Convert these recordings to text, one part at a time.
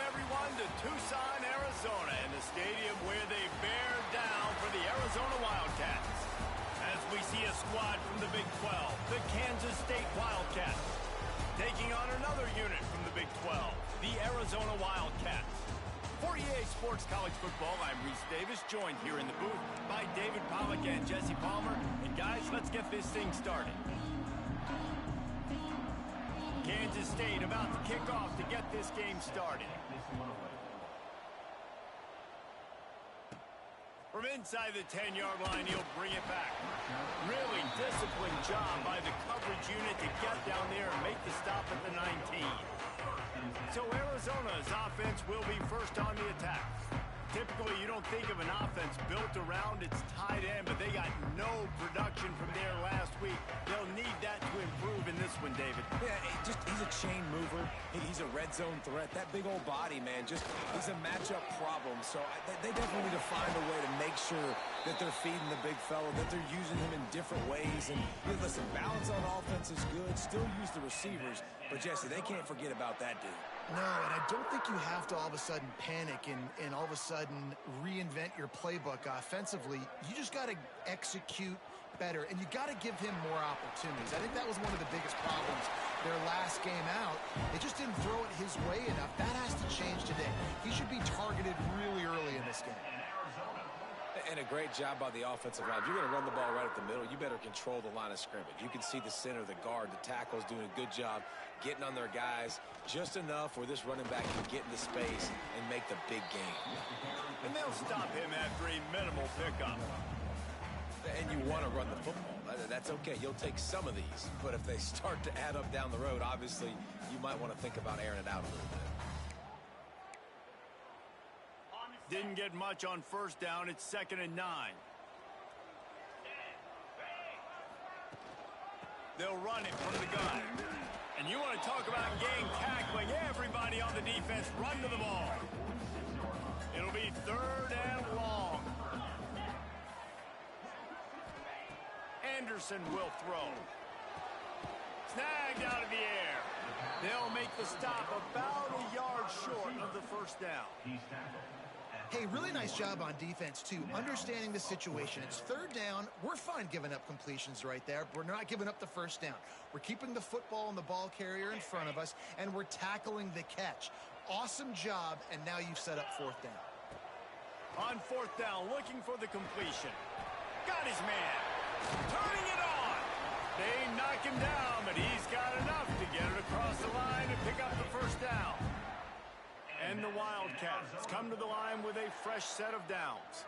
everyone, to Tucson, Arizona, in the stadium where they bear down for the Arizona Wildcats. As we see a squad from the Big 12, the Kansas State Wildcats, taking on another unit from the Big 12, the Arizona Wildcats. For EA Sports College Football, I'm Reese Davis, joined here in the booth by David Pollack and Jesse Palmer. And guys, let's get this thing started. Kansas State about to kick off to get this game started. From inside the 10-yard line, he'll bring it back. Really disciplined job by the coverage unit to get down there and make the stop at the 19. So Arizona's offense will be first on the attack. Typically, you don't think of an offense built around its tight end, but they got no production from there last week. They'll need that to improve in this one, David. Yeah, he's a chain mover. He's a red zone threat. That big old body, man, he's a matchup problem. So they definitely need to find a way to make sure that they're feeding the big fella, that they're using him in different ways. And listen, balance on offense is good. Still use the receivers. But, Jesse, they can't forget about that dude. No, and I don't think you have to all of a sudden panic and all of a sudden reinvent your playbook offensively. You just got to execute better, and you got to give him more opportunities. I think that was one of the biggest problems their last game out. They just didn't throw it his way enough. That has to change today. He should be targeted really early in this game. And a great job by the offensive line. If you're going to run the ball right at the middle, you better control the line of scrimmage. You can see the center, the guard, the tackles doing a good job getting on their guys just enough where this running back can get into space and make the big game. And they'll stop him after a minimal pickup. And you want to run the football. That's okay. You'll take some of these. But if they start to add up down the road, obviously, you might want to think about airing it out a little bit. Didn't get much on first down. It's 2nd and 9. They'll run it from the gun. And you want to talk about game tackling. Everybody on the defense run to the ball. It'll be 3rd and long. Anderson will throw. Snagged out of the air. They'll make the stop about a yard short of the first down. Hey, really nice job on defense, too, understanding the situation. It's 3rd down. We're fine giving up completions right there. We're not giving up the first down. We're keeping the football and the ball carrier in front of us, and we're tackling the catch. Awesome job, and now you've set up 4th down. On 4th down, looking for the completion. Got his man. Turning it on. They knock him down, but he's got enough to get it across the line and pick up the first down. And the Wildcats come to the line with a fresh set of downs.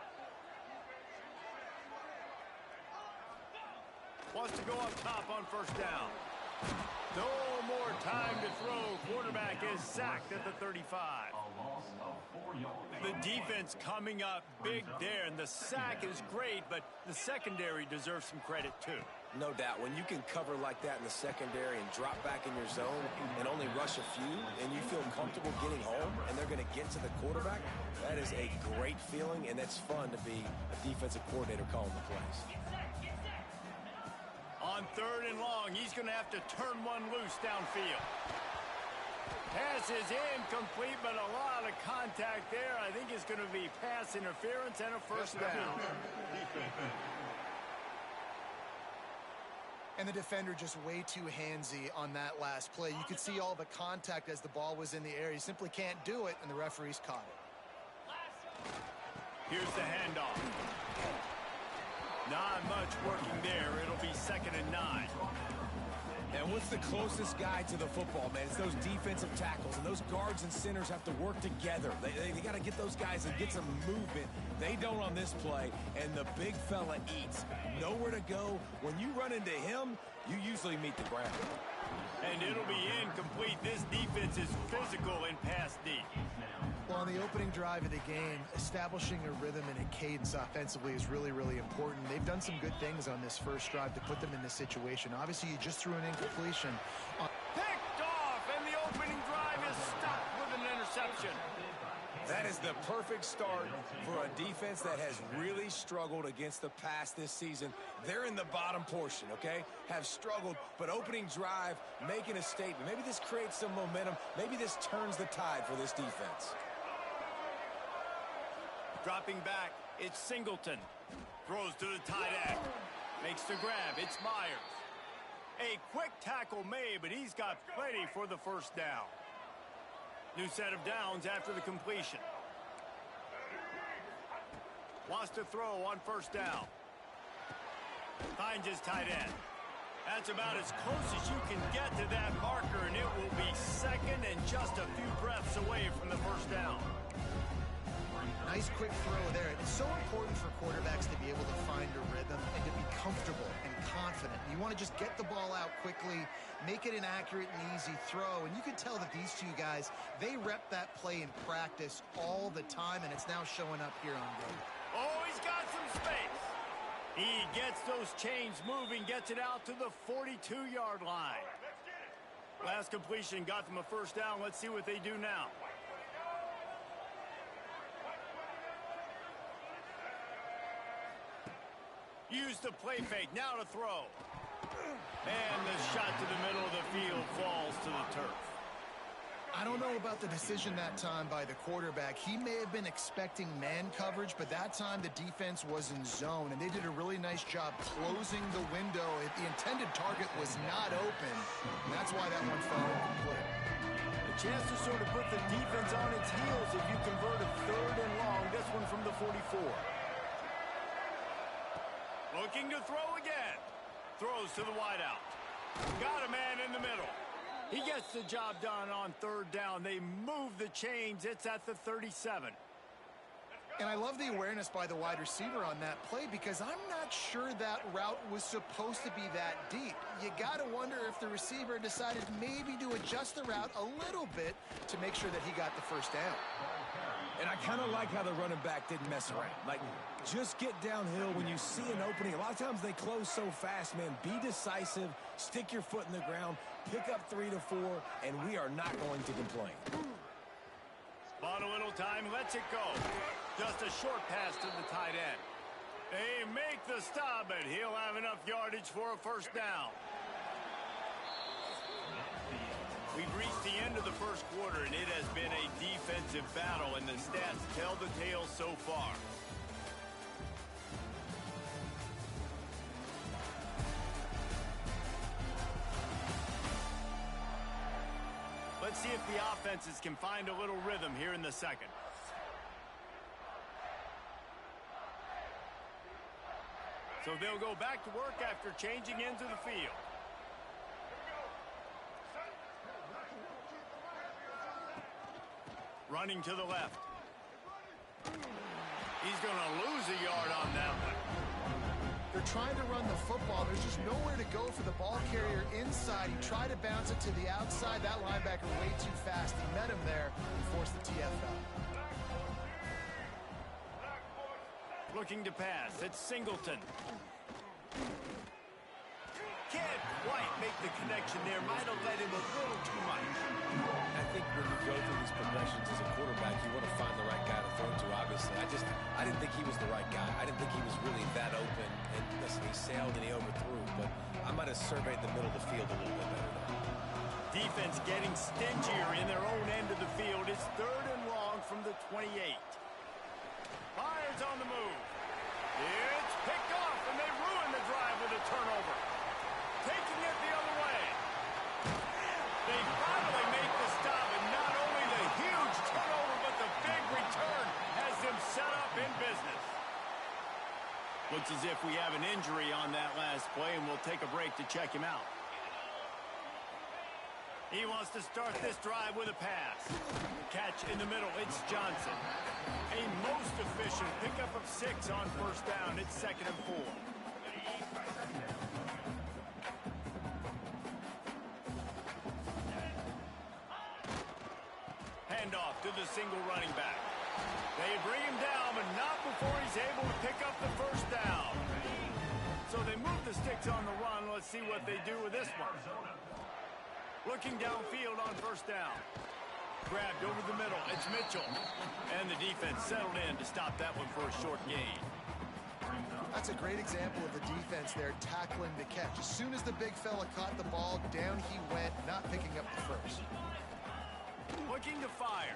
Wants to go up top on first down. No more time to throw. Quarterback is sacked at the 35. The defense coming up big there, and the sack is great, but the secondary deserves some credit too. No doubt. When you can cover like that in the secondary and drop back in your zone and only rush a few, and you feel comfortable getting home, and they're going to get to the quarterback, that is a great feeling, and it's fun to be a defensive coordinator calling the plays. On 3rd and long, he's going to have to turn one loose downfield. Pass is incomplete, but a lot of contact there. I think it's going to be pass interference and a first down. And the defender just way too handsy on that last play. You could see all the contact as the ball was in the air. He simply can't do it, and the referees caught it. Here's the handoff. Not much working there. It'll be 2nd and 9. And what's the closest guy to the football, man? It's those defensive tackles, and those guards and centers have to work together. They got to get those guys and get some movement. They don't on this play, and the big fella eats. Nowhere to go. When you run into him, you usually meet the ground. And it'll be incomplete. This defense is physical in pass D. Well, on the opening drive of the game, establishing a rhythm and a cadence offensively is really, really important. They've done some good things on this first drive to put them in this situation. Obviously, you just threw an incompletion. Picked off, and the opening drive is stopped with an interception. That is is the perfect start for a defense that has really struggled against the pass this season. They're in the bottom portion, okay? Have struggled, but opening drive, making a statement. Maybe this creates some momentum. Maybe this turns the tide for this defense. Dropping back, it's Singleton. Throws to the tight end. Makes the grab, it's Myers. A quick tackle made, but he's got plenty for the first down. New set of downs after the completion. Wants to throw on first down. Finds his tight end. That's about as close as you can get to that marker, and it will be second and just a few breaths away from the first down. Nice quick throw there. It's so important for quarterbacks to be able to find a rhythm and to be comfortable and confident. You want to just get the ball out quickly, make it an accurate and easy throw. And you can tell that these two guys, they rep that play in practice all the time, and it's now showing up here on game. Oh, he's got some space. He gets those chains moving, gets it out to the 42-yard line. Last completion got them a first down. Let's see what they do now. Use the play fake, now to throw. And the shot to the middle of the field falls to the turf. I don't know about the decision that time by the quarterback. He may have been expecting man coverage, but that time the defense was in zone, and they did a really nice job closing the window. The intended target was not open, and that's why that one fell incomplete. A chance to sort of put the defense on its heels if you convert a third and long. This one from the 44. Looking to throw again. Throws to the wideout. Got a man in the middle. He gets the job done on third down. They move the chains. It's at the 37. And I love the awareness by the wide receiver on that play because I'm not sure that route was supposed to be that deep. You got to wonder if the receiver decided maybe to adjust the route a little bit to make sure that he got the first down. And I kind of like how the running back didn't mess around. Like, just get downhill when you see an opening. A lot of times they close so fast, man. Be decisive, stick your foot in the ground, pick up 3 to 4, and we are not going to complain. Bought a little time, lets it go. Just a short pass to the tight end. They make the stop, but he'll have enough yardage for a first down. We've reached the end of the first quarter, and it has been a defensive battle, and the stats tell the tale so far. Let's see if the offenses can find a little rhythm here in the second. So they'll go back to work after changing into the field. Running to the left. He's going to lose a yard on that one. They're trying to run the football. There's just nowhere to go for the ball carrier inside. He tried to bounce it to the outside. That linebacker way too fast. He met him there and forced the TFL. Looking to pass. It's Singleton. Can't quite make the connection there. Might have led him a little too much. I think when you go through these progressions as a quarterback, you want to find the right guy to throw to, obviously. I didn't think he was the right guy. I didn't think he was really that open. And listen, he sailed and he overthrew, but I might have surveyed the middle of the field a little bit better there. Defense getting stingier in their own end of the field. It's third and long from the 28. Myers on the move. It's picked off, and they ruin the drive with a turnover. Taking it the other way. They finally make the stop, and not only the huge turnover, but the big return has them set up in business. Looks as if we have an injury on that last play, and we'll take a break to check him out. He wants to start this drive with a pass. Catch in the middle, it's Johnson. A most efficient pickup of 6 on first down. It's 2nd and 4. Handoff to the single running back. They bring him down, but not before he's able to pick up the first down. So they move the sticks on the run. Let's see what they do with this one. Looking downfield on first down. Grabbed over the middle. It's Mitchell. And the defense settled in to stop that one for a short gain. That's a great example of the defense there tackling the catch. As soon as the big fella caught the ball, down he went, not picking up the first. Looking to fire.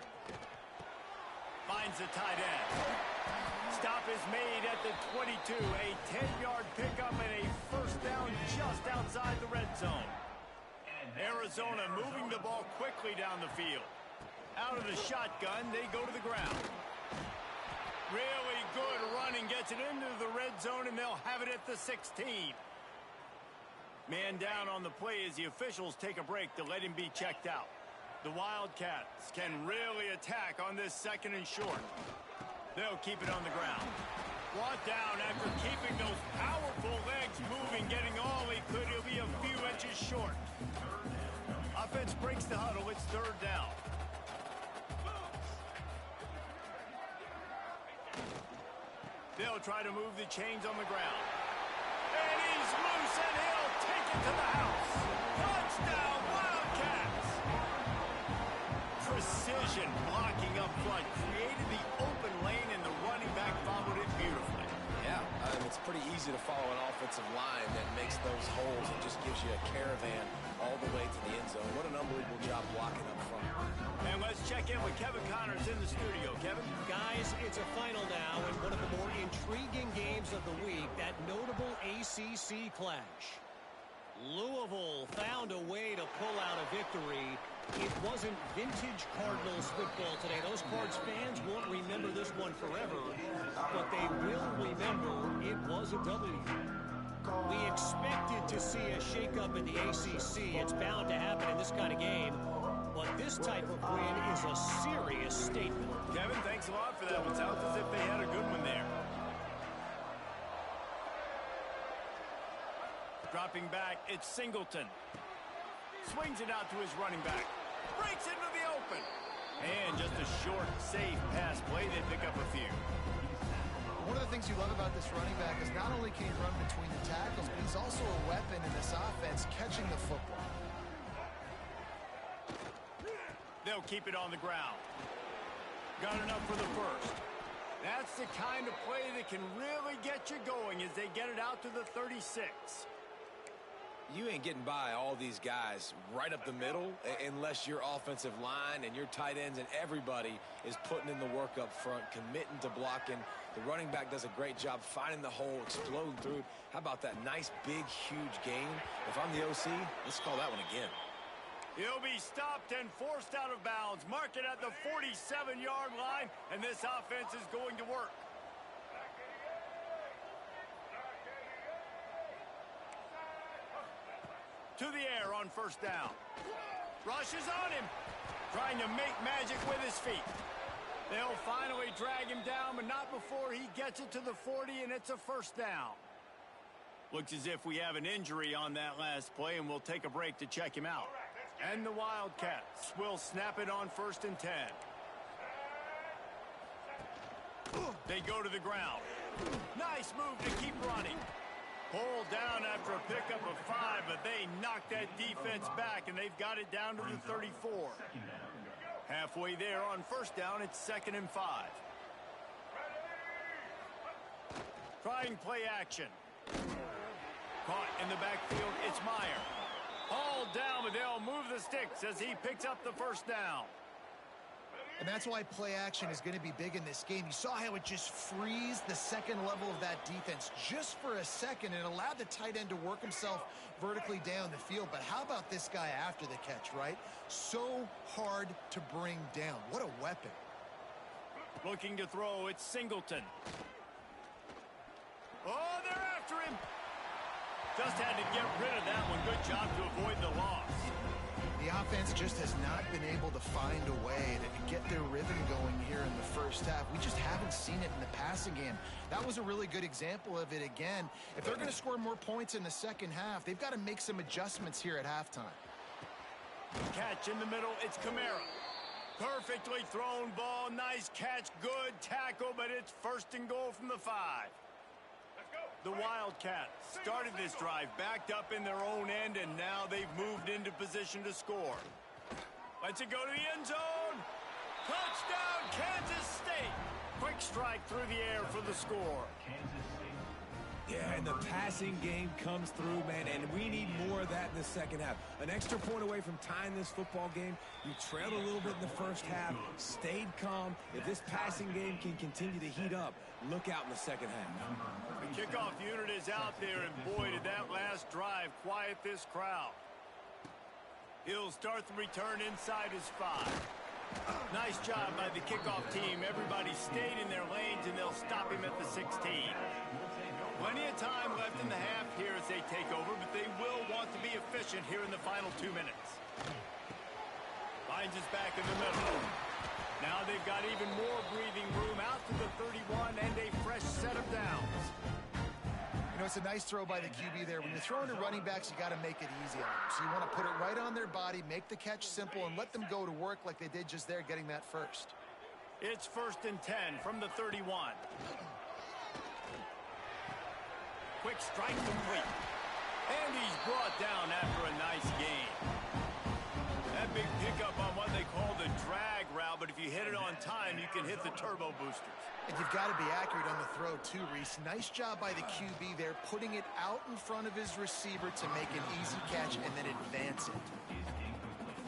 Finds the tight end. Stop is made at the 22. A 10-yard pickup and a first down just outside the red zone. Arizona moving the ball quickly down the field. Out of the shotgun, they go to the ground. Really good running, gets it into the red zone, and they'll have it at the 16. Man down on the play as the officials take a break to let him be checked out. The Wildcats can really attack on this second and short. They'll keep it on the ground. Brought down after keeping those powerful legs moving, getting all he could. He'll be a few inches short. Offense breaks the huddle. It's third down. They'll try to move the chains on the ground. And he's loose, and he'll take it to the house. Touchdown, Wildcats! Precision blocking up front created the open lane, and the running back followed it beautifully. Yeah, it's pretty easy to follow an offensive line that makes those holes and just gives you a caravan all the way to the end zone. What an unbelievable job blocking up front. And let's check in with Kevin Connors in the studio. Kevin? Guys, it's a final now and one of the more intriguing games of the week, that notable ACC clash. Louisville found a way to pull out a victory. It wasn't vintage Cardinals football today. Those Cards fans won't remember this one forever, but they will remember it was a W. We expected to see a shakeup in the ACC. It's bound to happen in this kind of game. But this type of win is a serious statement. Kevin, thanks a lot for that one. Sounds as if they had a good one there. Dropping back, it's Singleton. Swings it out to his running back. Breaks into the open. And just a short, safe pass play. They pick up a few. One of the things you love about this running back is not only can he run between the tackles, but he's also a weapon in this offense catching the football. They'll keep it on the ground. Got enough for the first. That's the kind of play that can really get you going as they get it out to the 36. You ain't getting by all these guys right up the middle unless your offensive line and your tight ends and everybody is putting in the work up front, committing to blocking. The running back does a great job finding the hole, exploding through it. How about that nice, big, huge gain? If I'm the OC, let's call that one again. He'll be stopped and forced out of bounds. Mark it at the 47-yard line, and this offense is going to work. To the air on first down. Rushes on him. Trying to make magic with his feet. They'll finally drag him down, but not before he gets it to the 40, and it's a first down. Looks as if we have an injury on that last play, and we'll take a break to check him out. And the Wildcats will snap it on 1st and 10. They go to the ground. Nice move to keep running. Pulled down after a pickup of 5, but they knocked that defense back, and they've got it down to the 34. Halfway there on first down, it's 2nd and 5. Trying play action. Caught in the backfield, it's Meyer. Hauled down, but they'll move the sticks as he picks up the first down. And that's why play action is going to be big in this game. You saw how it just frees the second level of that defense just for a second and allowed the tight end to work himself vertically down the field. But how about this guy after the catch, right? So hard to bring down. What a weapon. Looking to throw, it's Singleton. Oh, they're after him. Just had to get rid of that one. Good job to avoid the loss. The offense just has not been able to find a way to get their rhythm going here in the first half. We just haven't seen it in the passing game. That was a really good example of it again. If they're going to score more points in the second half, they've got to make some adjustments here at halftime. Catch in the middle, it's Kamara. Perfectly thrown ball, nice catch, good tackle, but it's 1st and goal from the 5. The Wildcats started this drive backed up in their own end, and now they've moved into position to score. Let's it go to the end zone. Touchdown, Kansas State. Quick strike through the air for the score. Yeah, and the passing game comes through, man, and we need more of that in the second half. An extra point away from tying this football game. You trailed a little bit in the first half, stayed calm. If this passing game can continue to heat up, look out in the second half. The kickoff unit is out there, and boy, did that last drive quiet this crowd. He'll start the return inside his 5. Nice job by the kickoff team. Everybody stayed in their lanes, and they'll stop him at the 16. Plenty of time left in the half here as they take over, but they will want to be efficient here in the final 2 minutes. Finds us back in the middle. Now they've got even more breathing room out to the 31 and a fresh set of downs. You know, it's a nice throw by the QB there. When you're throwing to running backs, you got to make it easy on them. So you want to put it right on their body, make the catch simple, and let them go to work like they did just there, getting that first. It's 1st and 10 from the 31. Quick strike complete. And he's brought down after a nice gain. That big pickup on what they call the drag route, but if you hit it on time, you can hit the turbo boosters. And you've got to be accurate on the throw too, Reese. Nice job by the QB there, putting it out in front of his receiver to make an easy catch and then advance it.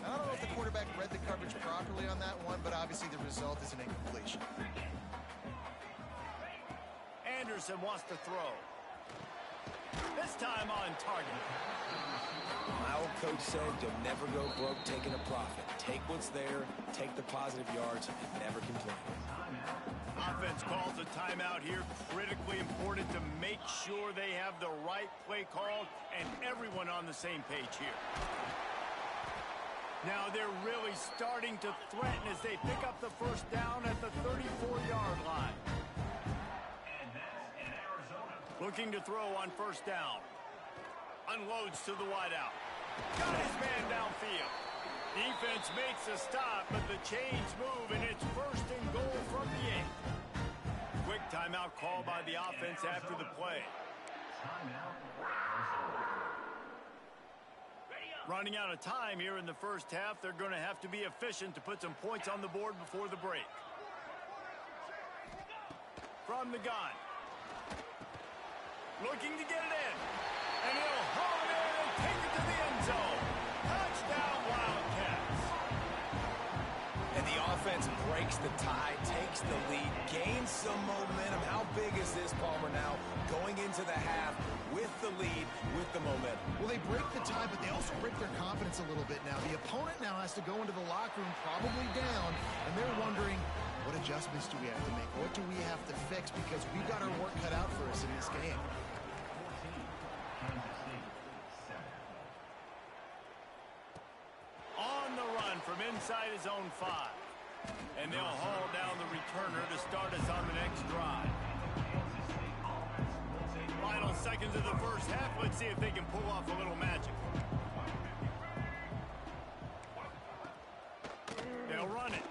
I don't know if the quarterback read the coverage properly on that one, but obviously the result is an incompletion. Anderson wants to throw. This time on target. My old coach said you'll never go broke taking a profit. Take what's there, take the positive yards, and never complain. Offense calls a timeout here. Critically important to make sure they have the right play called and everyone on the same page here. Now they're really starting to threaten as they pick up the first down at the 34-yard line. Looking to throw on first down. Unloads to the wideout. Got his man downfield. Defense makes a stop, but the chains move, and it's 1st and goal from the 8. Quick timeout call by the offense after the play. Running out of time here in the first half. They're going to have to be efficient to put some points on the board before the break. From the gun. Looking to get it in. And he'll haul it in and take it to the end zone. Touchdown, Wildcats. And the offense breaks the tie, takes the lead, gains some momentum. How big is this, Palmer, now? Going into the half with the lead, with the momentum. Well, they break the tie, but they also break their confidence a little bit now. The opponent now has to go into the locker room probably down, and they're wondering, what adjustments do we have to make? What do we have to fix? Because we've got our work cut out for us in this game. On the run from inside his own 5. And they'll haul down the returner to start us on the next drive. Final seconds of the first half. Let's see if they can pull off a little magic. They'll run it.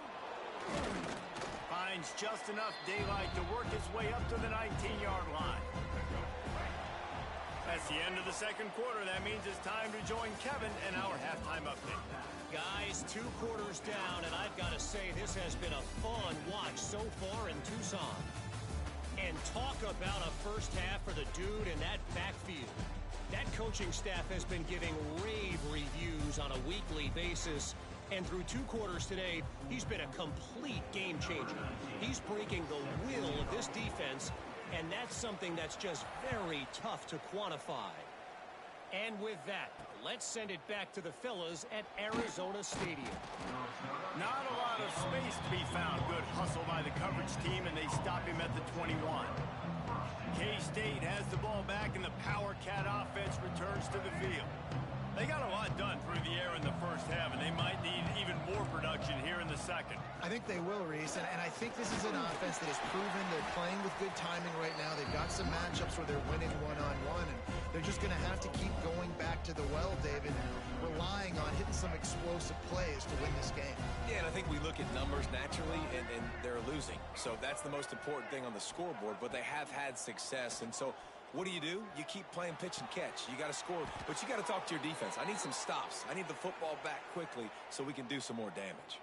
Finds just enough daylight to work his way up to the 19-yard line. That's the end of the second quarter. That means it's time to join Kevin and our halftime update. Guys, 2 quarters down, and I've got to say this has been a fun watch so far in Tucson. And talk about a first half for the dude in that backfield. That coaching staff has been giving rave reviews on a weekly basis. And through 2 quarters today, he's been a complete game changer. He's breaking the will of this defense, and that's something that's just very tough to quantify. And with that, let's send it back to the fellas at Arizona Stadium. Not a lot of space to be found. Good hustle by the coverage team, and they stop him at the 21. K-State has the ball back, and the Power Cat offense returns to the field. They got a lot done through the air in the first half, and they might need even more production here in the second. I think they will, Reese, and I think this is an offense that has proven they're playing with good timing right now. They've got some matchups where they're winning one-on-one, and they're just going to have to keep going back to the well, David, and relying on hitting some explosive plays to win this game. Yeah, and I think we look at numbers naturally, and they're losing. So that's the most important thing on the scoreboard, but they have had success, and so what do? You keep playing pitch and catch. You got to score, but you got to talk to your defense. I need some stops. I need the football back quickly so we can do some more damage.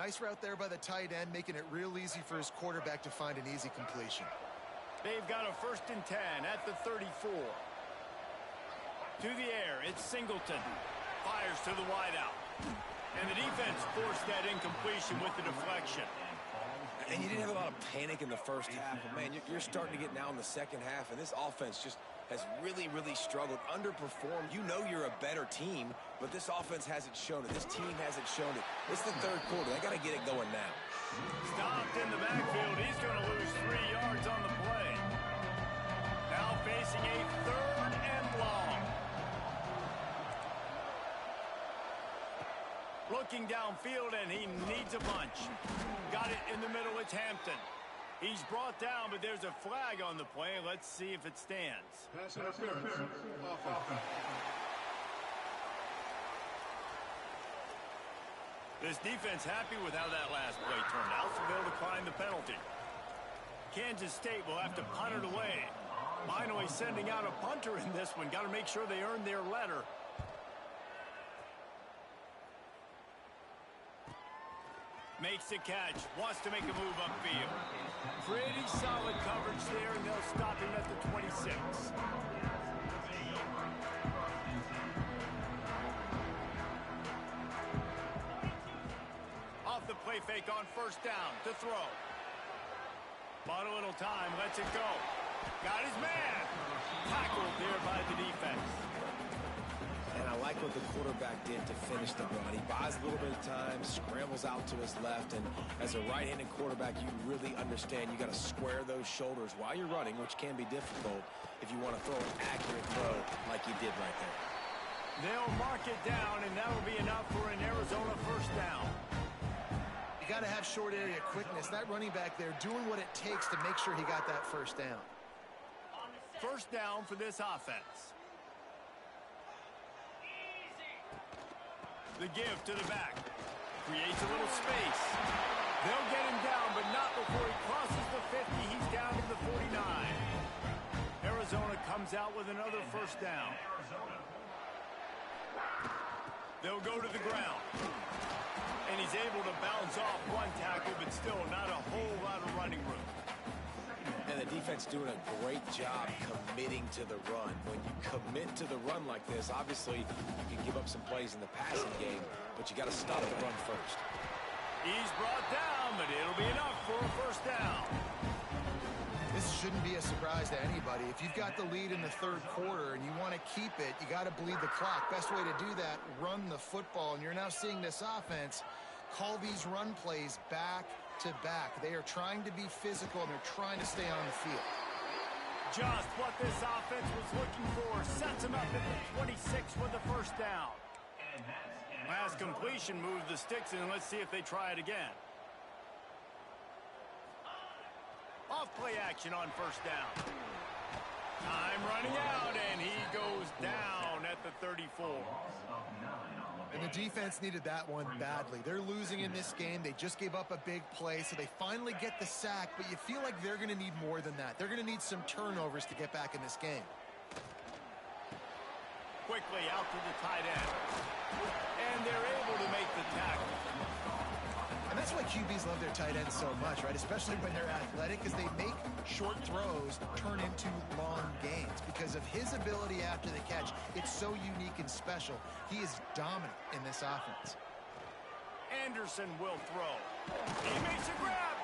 Nice route there by the tight end, making it real easy for his quarterback to find an easy completion. They've got a 1st and 10 at the 34. To the air, it's Singleton. Fires to the wideout. And the defense forced that incompletion with the deflection. And you didn't have a lot of panic in the first half. But man, you're starting to get now in the second half, and this offense just has really, really struggled, underperformed. You know you're a better team, but this offense hasn't shown it. This team hasn't shown it. It's the third quarter. They got to get it going now. Stopped in the backfield. He's going to lose 3 yards on the play. Now facing a 3rd and long. Looking downfield, and he needs a bunch. Got it in the middle. It's Hampton. He's brought down, but there's a flag on the play. Let's see if it stands. Pass interference. Offense. This defense happy with how that last play turned out, so they'll decline the penalty. Kansas State will have to punt it away. Finally sending out a punter in this one. Got to make sure they earn their letter. Makes the catch. Wants to make a move upfield. Pretty solid coverage there, and they'll stop him at the 26. Off the play fake on 1st down to throw. Bought a little time, lets it go. Got his man. Tackled there by the defense. And I like what the quarterback did to finish the run. He buys a little bit of time, scrambles out to his left, and as a right-handed quarterback, you really understand you got to square those shoulders while you're running, which can be difficult if you want to throw an accurate throw like you did right there. They'll mark it down, and that'll be enough for an Arizona 1st down. You got to have short area quickness. That running back there doing what it takes to make sure he got that 1st down. 1st down for this offense. The give to the back. Creates a little space. They'll get him down, but not before he crosses the 50. He's down to the 49. Arizona comes out with another 1st down. They'll go to the ground. And he's able to bounce off one tackle, but still not a whole lot of running room. And the defense doing a great job committing to the run. When you commit to the run like this, obviously you can give up some plays in the passing game, but you got to stop the run first. He's brought down, but it'll be enough for a 1st down. This shouldn't be a surprise to anybody. If you've got the lead in the 3rd quarter and you want to keep it, you got to bleed the clock. Best way to do that, run the football. And you're now seeing this offense call these run plays back to back. They are trying to be physical, and they're trying to stay on the field. Just what this offense was looking for. Sets him up at the 26 with the 1st down. Last completion moved the sticks in. Let's see if they try it again. Off play action on 1st down. Time running out, and he goes down at the 34. And the defense needed that one badly. They're losing in this game. They just gave up a big play, so they finally get the sack, but you feel like they're going to need more than that. They're going to need some turnovers to get back in this game. Quickly out to the tight end. And they're able to make the tackle. And that's why QBs love their tight ends so much, right? Especially when they're athletic, because they make short throws turn into long gains. Because of his ability after the catch, it's so unique and special. He is dominant in this offense. Anderson will throw. He makes a grab.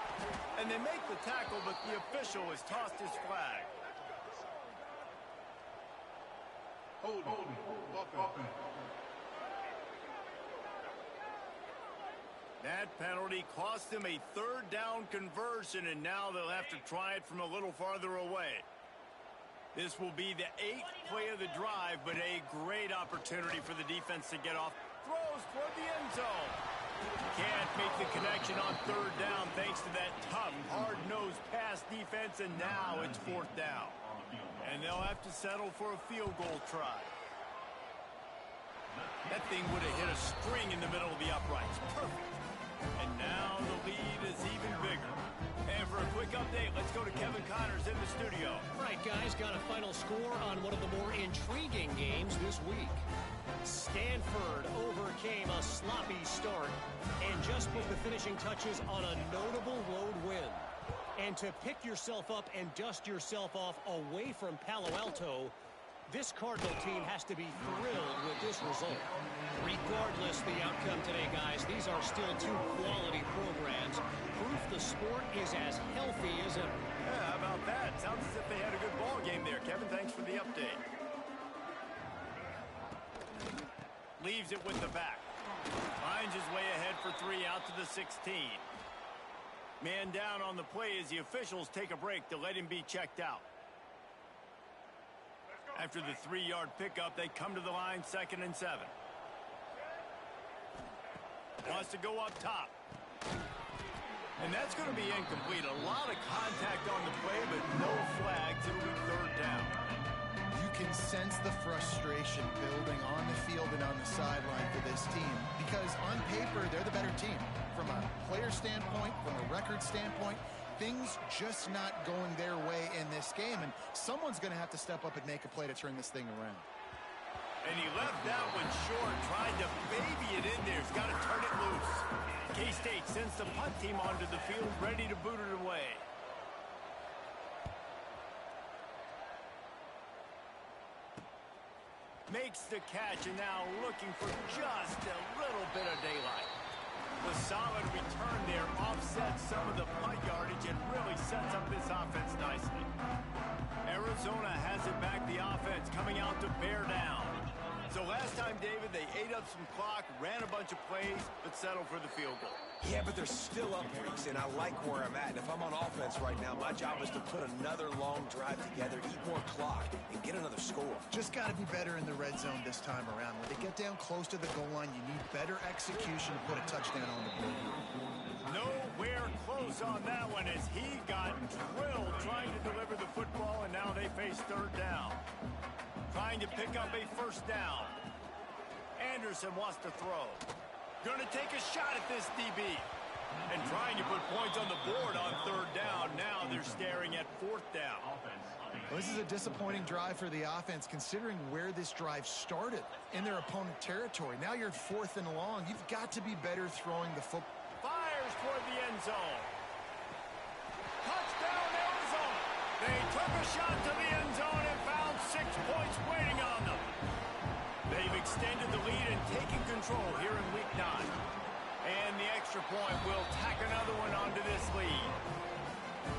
And they make the tackle, but the official has tossed his flag. Hold. Offense. That penalty cost them a 3rd down conversion, and now they'll have to try it from a little farther away. This will be the 8th play of the drive, but a great opportunity for the defense to get off. Throws toward the end zone. Can't make the connection on 3rd down thanks to that tough, hard-nosed pass defense, and now it's 4th down. And they'll have to settle for a field goal try. That thing would have hit a string in the middle of the uprights. Perfect. And now the lead is even bigger. And for a quick update, let's go to Kevin Connors in the studio. All right, guys, got a final score on one of the more intriguing games this week. Stanford overcame a sloppy start and just put the finishing touches on a notable road win. And to pick yourself up and dust yourself off away from Palo Alto, this Cardinal team has to be thrilled with this result. Regardless the outcome today, guys, these are still two quality programs. Proof the sport is as healthy as ever. Yeah, how about that? Sounds as if they had a good ball game there. Kevin, thanks for the update. Leaves it with the back. Finds his way ahead for three out to the 16. Man down on the play as the officials take a break to let him be checked out. After the 3-yard pickup, they come to the line 2nd and 7. Wants to go up top. And that's going to be incomplete. A lot of contact on the play, but no flags. It'll be 3rd down. You can sense the frustration building on the field and on the sideline for this team because on paper, they're the better team. From a player standpoint, from a record standpoint, things just not going their way in this game, and someone's going to have to step up and make a play to turn this thing around. And he left that one short, tried to baby it in there. He's got to turn it loose. K-State sends the punt team onto the field, ready to boot it away. Makes the catch, and now looking for just a little bit of daylight. The solid return there offsets some of the punt yardage and really sets up this offense nicely. Arizona has it back, the offense coming out to bear down. So last time, David, they ate up some clock, ran a bunch of plays, but settled for the field goal. Yeah, but they're still up, Reese, and I like where I'm at. And if I'm on offense right now, my job is to put another long drive together, eat more clock, and get another score. Just got to be better in the red zone this time around. When they get down close to the goal line, you need better execution to put a touchdown on the board. Nowhere close on that one as he got drilled trying to deliver the football, and now they face 3rd down. Trying to pick up a 1st down. Anderson wants to throw. Going to take a shot at this DB. And trying to put points on the board on 3rd down. Now they're staring at 4th down. Well, this is a disappointing drive for the offense considering where this drive started in their opponent territory. Now you're 4th and long. You've got to be better throwing the football. Fires toward the end zone. Touchdown, Arizona. They took a shot to the end zone and found 6 points waiting on them. They've extended the lead and taken control here in week 9. And the extra point will tack another one onto this lead.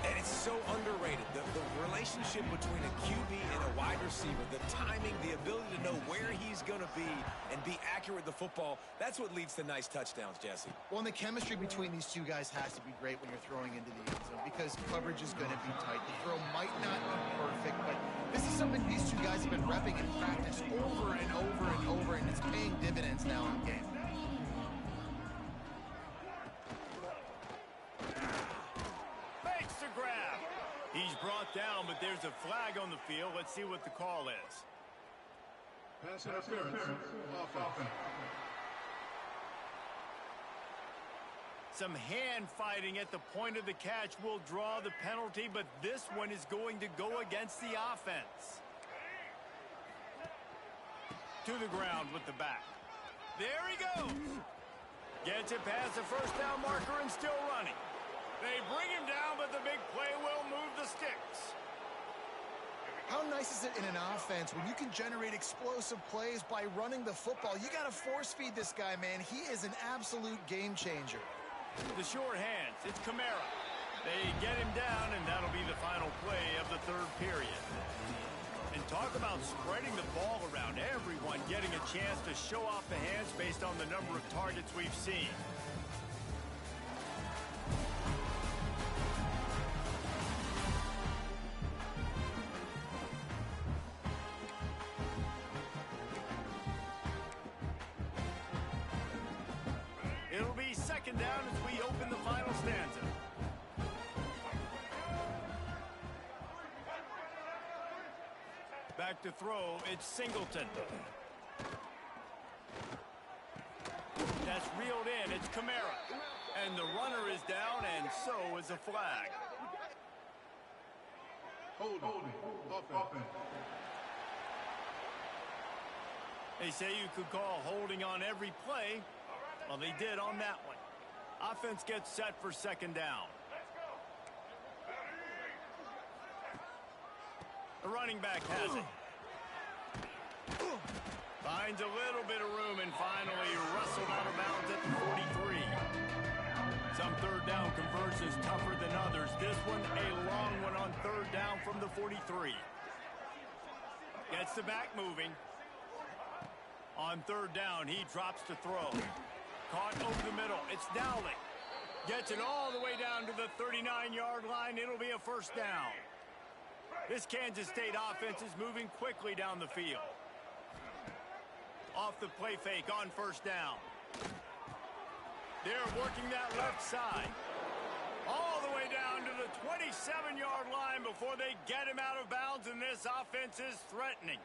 And it's so underrated. The relationship between a QB and a wide receiver, the timing, the ability to know where he's going to be and be accurate with the football, that's what leads to nice touchdowns, Jesse. Well, and the chemistry between these two guys has to be great when you're throwing into the end zone because coverage is going to be tight. The throw might not be perfect, but this is something these two guys have been repping in practice over and over and over, and it's paying dividends now in the game. Grab. He's brought down, but there's a flag on the field. Let's see what the call is. Pass interference. Offense. Some hand fighting at the point of the catch will draw the penalty, but this one is going to go against the offense. To the ground with the back. There he goes. Gets it past the 1st down marker and still running. They bring him down, but the big play will move the sticks. How nice is it in an offense when you can generate explosive plays by running the football? You got to force feed this guy, man. He is an absolute game changer. The short hands, it's Kamara. They get him down, and that'll be the final play of the 3rd period. And talk about spreading the ball around, everyone getting a chance to show off the hands based on the number of targets we've seen. It'll be 2nd down as we open the final stanza. Back to throw, it's Singleton. That's reeled in, it's Kamara. And the runner is down, and so is a flag. Holding. Offense. They say you could call holding on every play. Well, they did on that one. Offense gets set for second down. The running back has it. Finds a little bit of room and finally wrestled out of bounds at the 43. Some third down conversions tougher than others. This one a long one on third down from the 43. Gets the back moving. On third down, he drops to throw. Caught over the middle. It's Dowling. Gets it all the way down to the 39-yard line. It'll be a first down. This Kansas State offense is moving quickly down the field. Off the play fake on first down. They're working that left side. All the way down to the 27-yard line before they get him out of bounds, and this offense is threatening.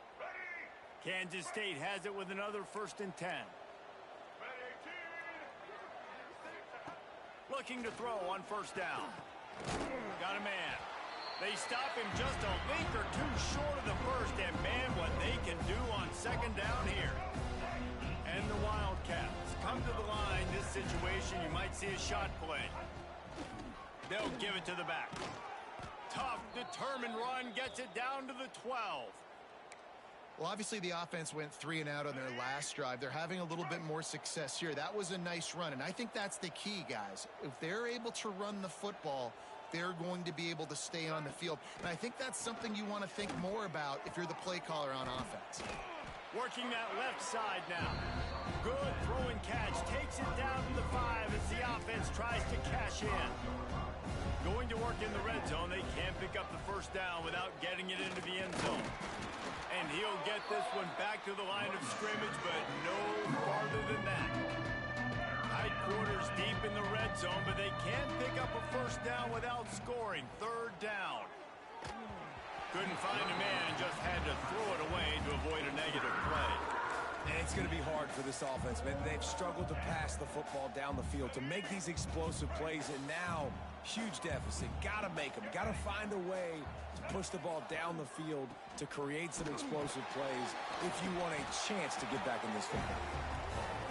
Kansas State has it with another 1st and 10. Looking to throw on first down. Got a man. They stop him just a link or two short of the first, and man, what they can do on second down here. And the Wildcats come to the line. This situation, you might see a shot play. They'll give it to the back. Tough, determined run, gets it down to the 12. Well, obviously the offense went 3 and out on their last drive. They're having a little bit more success here. That was a nice run, and I think that's the key, guys. If they're able to run the football, they're going to be able to stay on the field. And I think that's something you want to think more about if you're the play caller on offense. Working that left side now. Good throw and catch. Takes it down to the 5 as the offense tries to cash in. Going to work in the red zone. They can't pick up the first down without getting it into the end zone. And he'll get this one back to the line of scrimmage, but no farther than that. Tight quarters deep in the red zone, but they can't pick up a first down without scoring. Third down. Couldn't find a man and just had to throw it away to avoid a negative play. And it's going to be hard for this offense, man. They've struggled to pass the football down the field, to make these explosive plays, and now huge deficit. Got to make them. Got to find a way to push the ball down the field to create some explosive plays if you want a chance to get back in this football.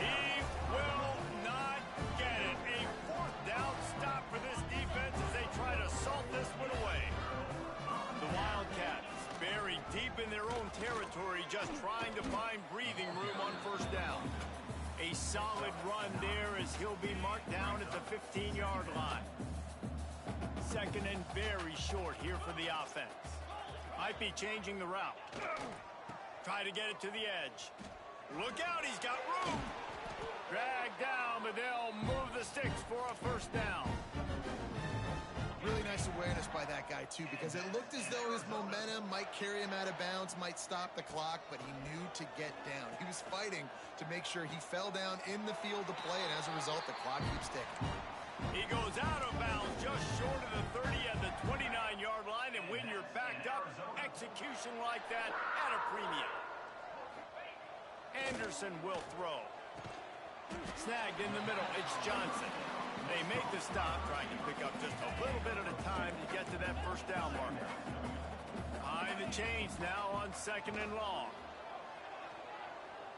He will not get it. A 4th down stop for this defense as they try to salt this one away. The Wildcats buried deep in their own territory, just trying to find breathing room on first down. A solid run there as he'll be marked down at the 15-yard line. Second and very short here for the offense. Might be changing the route. Try to get it to the edge. Look out, he's got room. Dragged down, but they'll move the sticks for a first down. Really nice awareness by that guy, too, because it looked as though his momentum might carry him out of bounds, might stop the clock, but he knew to get down. He was fighting to make sure he fell down in the field to play, and as a result, the clock keeps ticking. He goes out of bounds just short of the 30 at the 29-yard line, and when you're backed up, execution like that at a premium. Anderson will throw. Snagged in the middle, it's Johnson. They make the stop, trying to pick up just a little bit at a time to get to that first down marker. Behind the chains now on second and long.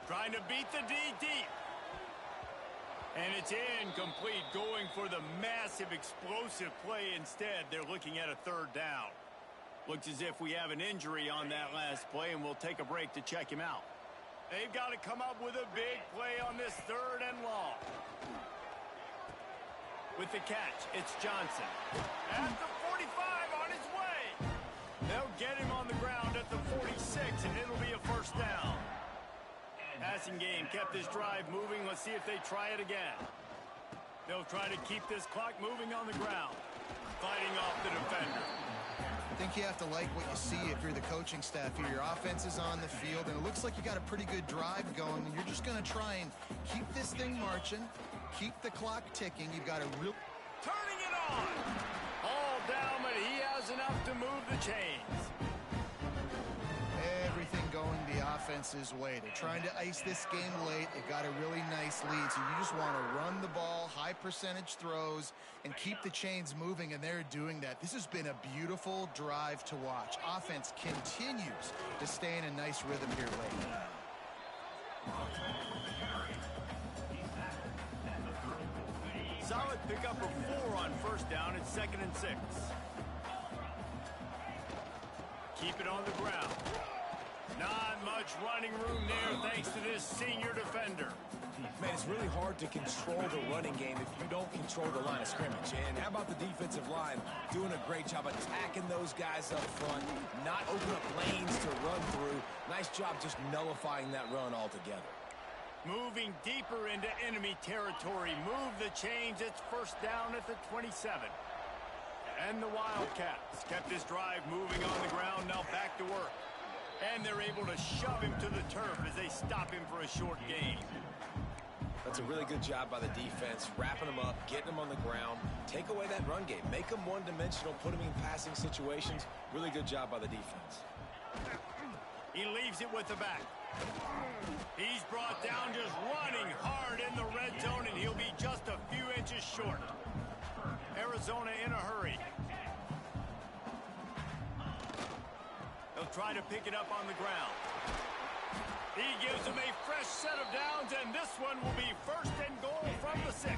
Trying to beat the D deep. And it's incomplete, going for the massive explosive play instead. They're looking at a third down. Looks as if we have an injury on that last play, and we'll take a break to check him out. They've got to come up with a big play on this third and long. With the catch, it's Johnson. At the 45 on his way. They'll get him on the ground at the 46, and it'll be a first down. Passing game kept this drive moving. Let's see if they try it again. They'll try to keep this clock moving on the ground. Fighting off the defender. I think you have to like what you see if you're the coaching staff here. Your offense is on the field, and it looks like you got a pretty good drive going, and you're just going to try and keep this thing marching, keep the clock ticking. You've got a real... Turning it on! All down, but he has enough to move the chains. Everything going the offense offense's way. They're trying to ice this game late. They got a really nice lead, so you just want to run the ball, high percentage throws, and keep the chains moving, and they're doing that. This has been a beautiful drive to watch. Offense continues to stay in a nice rhythm here late. Solid pickup of 4 on first down. It's 2nd and 6. Keep it on the ground. Not much running room there thanks to this senior defender. Man, it's really hard to control the running game if you don't control the line of scrimmage. And how about the defensive line doing a great job attacking those guys up front, not opening up lanes to run through. Nice job just nullifying that run altogether. Moving deeper into enemy territory. Move the chains. It's first down at the 27. And the Wildcats kept this drive moving on the ground. Now back to work. And they're able to shove him to the turf as they stop him for a short gain. That's a really good job by the defense, wrapping them up, getting them on the ground, take away that run game, make them one-dimensional, put them in passing situations. Really good job by the defense. He leaves it with the back. He's brought down just running hard in the red zone, and he'll be just a few inches short. Arizona in a hurry. They'll try to pick it up on the ground. He gives them a fresh set of downs, and this one will be 1st and goal from the 6.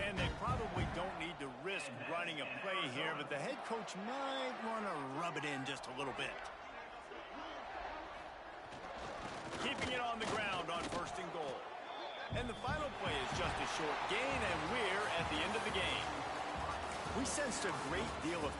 And they probably don't need to risk running a play here, but the head coach might want to rub it in just a little bit. Keeping it on the ground on 1st and goal. And the final play is just a short gain, and we're at the end of the game. We sensed a great deal of